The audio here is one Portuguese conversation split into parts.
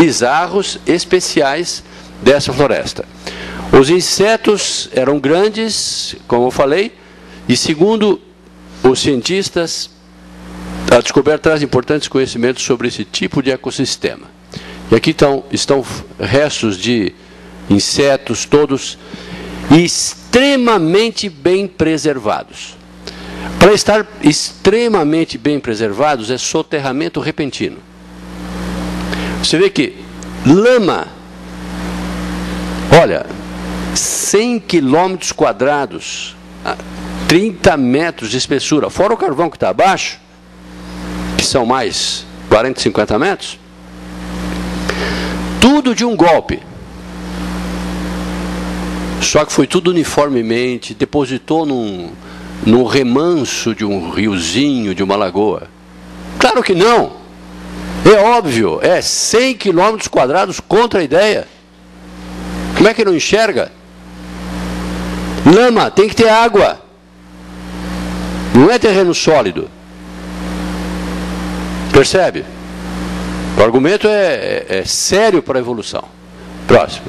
bizarros especiais dessa floresta. Os insetos eram grandes, como eu falei, e segundo os cientistas, a descoberta traz importantes conhecimentos sobre esse tipo de ecossistema. E aqui estão restos de insetos, todos extremamente bem preservados. Para estar extremamente bem preservados, é soterramento repentino. Você vê que lama, olha, 100 quilômetros quadrados, 30 metros de espessura, fora o carvão que está abaixo, que são mais 40, 50 metros, tudo de um golpe. Só que foi tudo uniformemente, depositou num remanso de um riozinho, de uma lagoa. Claro que não. É óbvio, é 100 quilômetros quadrados contra a ideia. Como é que não enxerga? Lama, tem que ter água. Não é terreno sólido. Percebe? O argumento é sério para a evolução. Próximo.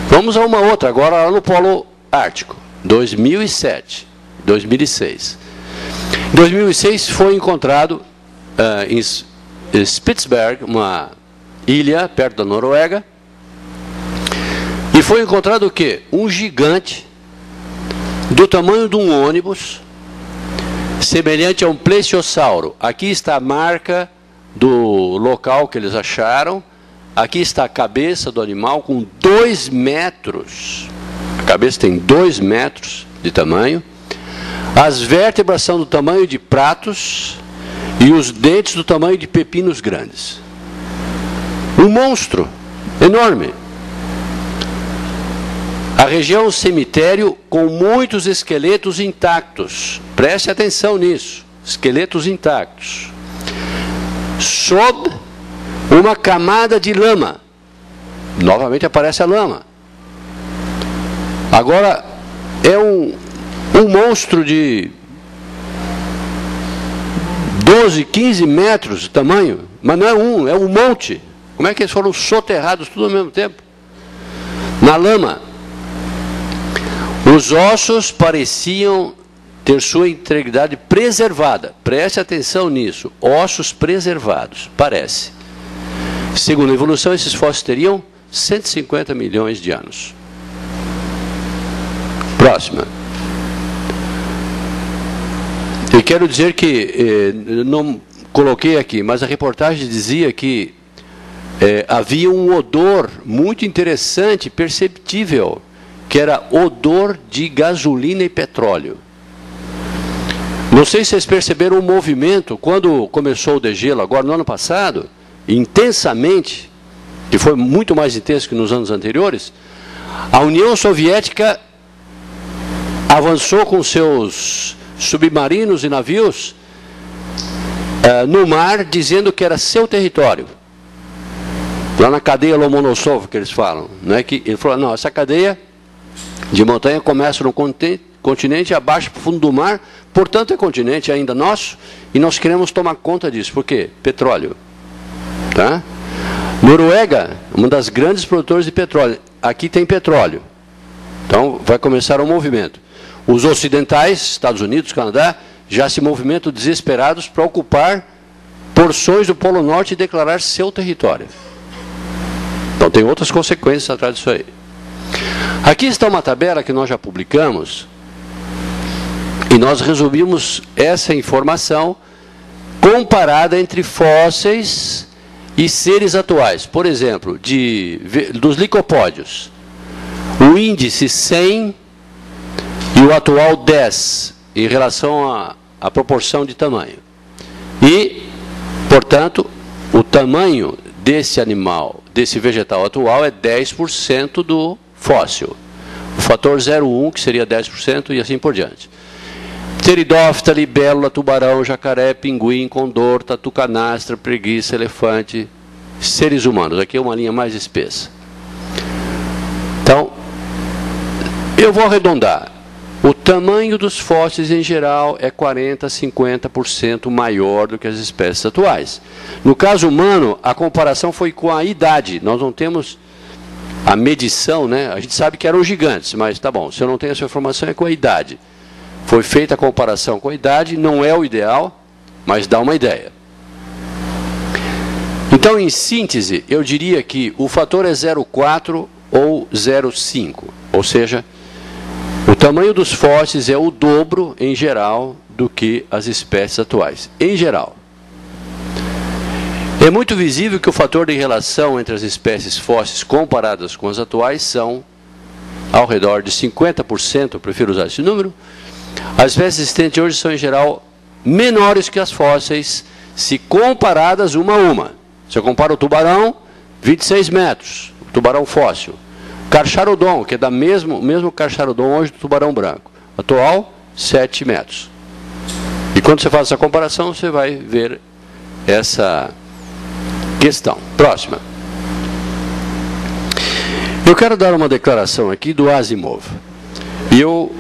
Vamos a uma outra, agora lá no Polo Ártico. 2007, 2006. Em 2006 foi encontrado em Spitsberg, uma ilha perto da Noruega, e foi encontrado o quê? Um gigante do tamanho de um ônibus, semelhante a um plesiosauro. Aqui está a marca do local que eles acharam. Aqui está a cabeça do animal com 2 metros. A cabeça tem 2 metros de tamanho. As vértebras são do tamanho de pratos e os dentes do tamanho de pepinos grandes. Um monstro enorme. A região é um cemitério com muitos esqueletos intactos. Preste atenção nisso. Esqueletos intactos. Sob uma camada de lama. Novamente aparece a lama. Agora, é um monstro de 12, 15 metros de tamanho, mas não é um monte. Como é que eles foram soterrados tudo ao mesmo tempo? Na lama. Os ossos pareciam ter sua integridade preservada. Preste atenção nisso. Ossos preservados, parece. Segundo a evolução, esses fósseis teriam 150 milhões de anos. Próxima. Eu quero dizer que, não coloquei aqui, mas a reportagem dizia que havia um odor muito interessante, perceptível, que era odor de gasolina e petróleo. Não sei se vocês perceberam o movimento, quando começou o degelo, agora no ano passado, intensamente, que foi muito mais intenso que nos anos anteriores, a União Soviética avançou com seus submarinos e navios no mar, dizendo que era seu território. Lá na cadeia Lomonosov, que eles falam. Não é que, ele falou, não, essa cadeia de montanha começa no continente e abaixa para o fundo do mar, portanto é continente ainda nosso, e nós queremos tomar conta disso. Por quê? Petróleo. Tá? Noruega, uma das grandes produtoras de petróleo. Aqui tem petróleo. Então vai começar um movimento. Os ocidentais, Estados Unidos, Canadá, já se movimentam desesperados para ocupar porções do Polo Norte e declarar seu território. Então tem outras consequências atrás disso aí. Aqui está uma tabela que nós já publicamos e nós resumimos essa informação comparada entre fósseis e seres atuais. Por exemplo, dos licopódios, o índice 100 e o atual 10 em relação à proporção de tamanho. E, portanto, o tamanho desse animal, desse vegetal atual é 10% do fóssil. O fator 0,1, que seria 10%, e assim por diante. Pteridófita, libélula, tubarão, jacaré, pinguim, condor, tatu canastra, preguiça, elefante, seres humanos. Aqui é uma linha mais espessa. Então, eu vou arredondar. o tamanho dos fósseis em geral é 40% a 50% maior do que as espécies atuais. No caso humano, a comparação foi com a idade. Nós não temos a medição, né? A gente sabe que eram gigantes, mas tá bom, se eu não tenho essa informação é com a idade. Foi feita a comparação com a idade, não é o ideal, mas dá uma ideia. Então, em síntese, eu diria que o fator é 0,4 ou 0,5, ou seja, o tamanho dos fósseis é o dobro, em geral, do que as espécies atuais. Em geral. É muito visível que o fator de relação entre as espécies fósseis comparadas com as atuais são ao redor de 50%, eu prefiro usar esse número. As espécies existentes hoje são, em geral, menores que as fósseis, se comparadas uma a uma. Se eu comparo o tubarão, 26 metros, o tubarão fóssil. Carcharodon, que é da mesmo Carcharodon hoje do tubarão branco. Atual, 7 metros. E quando você faz essa comparação, você vai ver essa questão. Próxima. Eu quero dar uma declaração aqui do Asimov. E eu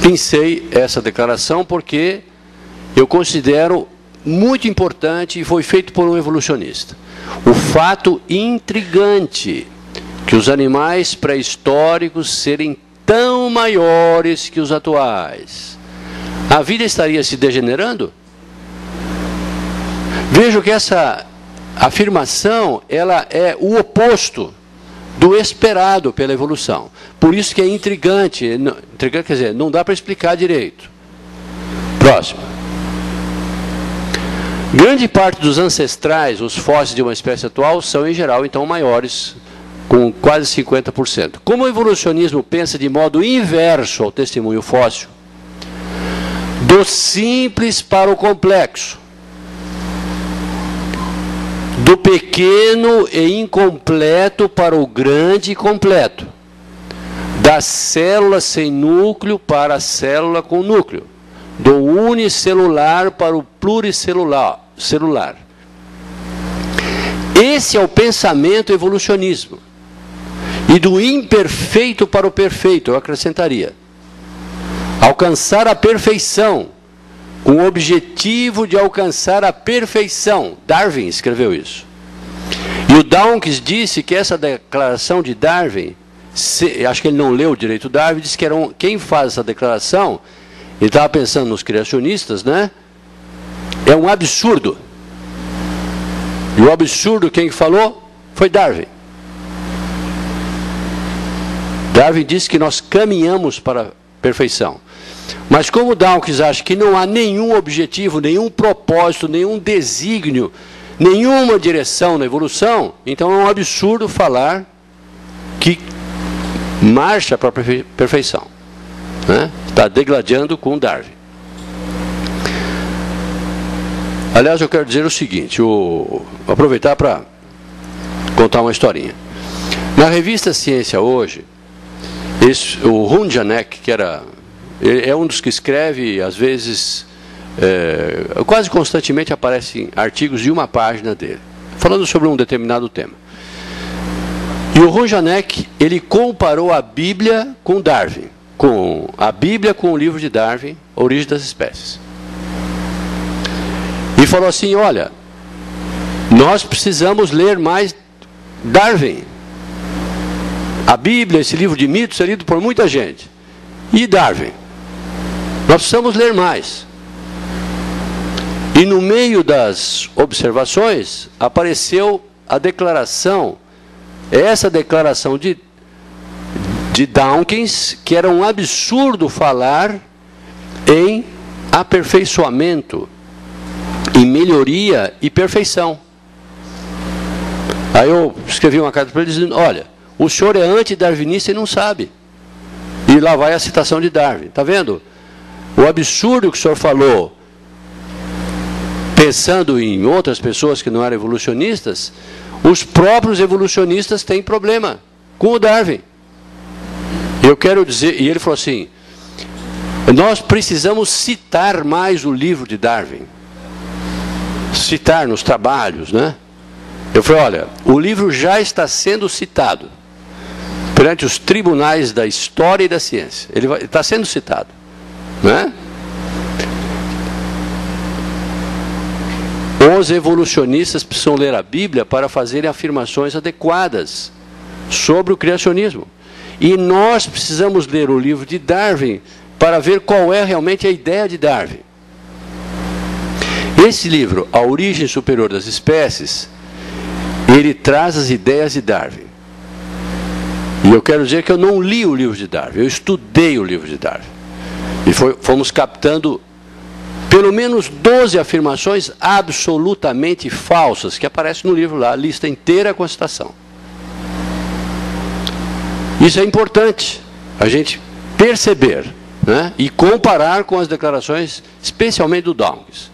pensei essa declaração porque eu considero muito importante e foi feito por um evolucionista. O fato intrigante que os animais pré-históricos serem tão maiores que os atuais. A vida estaria se degenerando? Vejo que essa afirmação, ela é o oposto do esperado pela evolução. Por isso que é intrigante. Intrigante quer dizer, não dá para explicar direito. Próximo. Grande parte dos ancestrais, os fósseis de uma espécie atual, são em geral, então, maiores, com quase 50%. Como o evolucionismo pensa de modo inverso ao testemunho fóssil, do simples para o complexo, do pequeno e incompleto para o grande e completo, da célula sem núcleo para a célula com núcleo, do unicelular para o pluricelular. Esse é o pensamento evolucionismo. E do imperfeito para o perfeito, eu acrescentaria. Alcançar a perfeição, com o objetivo de alcançar a perfeição. Darwin escreveu isso. E o Dawkins disse que essa declaração de Darwin, acho que ele não leu direito Darwin, disse que quem faz essa declaração, ele estava pensando nos criacionistas, né? É um absurdo. E o absurdo, quem falou? Foi Darwin. Darwin disse que nós caminhamos para a perfeição. Mas como Dawkins acha que não há nenhum objetivo, nenhum propósito, nenhum desígnio, nenhuma direção na evolução, então é um absurdo falar que marcha para a perfeição. Né? Está degladiando com Darwin. Aliás, eu quero dizer o seguinte, vou aproveitar para contar uma historinha. Na revista Ciência Hoje, o Runjanek, que é um dos que escreve, às vezes, quase constantemente aparecem artigos de uma página dele, falando sobre um determinado tema. E o Runjanek, ele comparou a Bíblia com Darwin, a Bíblia com o livro de Darwin, Origem das Espécies. E falou assim, olha, nós precisamos ler mais Darwin. A Bíblia, esse livro de mitos, é lido por muita gente. E Darwin? Nós precisamos ler mais. E no meio das observações, apareceu a declaração, essa declaração de Dawkins, que era um absurdo falar em aperfeiçoamento, em melhoria e perfeição. Aí eu escrevi uma carta para ele dizendo, olha, o senhor é anti-darwinista e não sabe. E lá vai a citação de Darwin. Está vendo? O absurdo que o senhor falou, pensando em outras pessoas que não eram evolucionistas, os próprios evolucionistas têm problema com o Darwin. Eu quero dizer, e ele falou assim, nós precisamos citar mais o livro de Darwin. Citar nos trabalhos, né? Eu falei, olha, o livro já está sendo citado. perante os tribunais da história e da ciência. Ele está sendo citado, né? Os evolucionistas precisam ler a Bíblia para fazerem afirmações adequadas sobre o criacionismo. E nós precisamos ler o livro de Darwin para ver qual é realmente a ideia de Darwin. Esse livro, A Origem Superior das Espécies, ele traz as ideias de Darwin. E eu quero dizer que eu não li o livro de Darwin, eu estudei o livro de Darwin. E fomos captando pelo menos 12 afirmações absolutamente falsas, que aparecem no livro lá, a lista inteira com a citação. Isso é importante, a gente perceber, né, e comparar com as declarações, especialmente do Dawkins.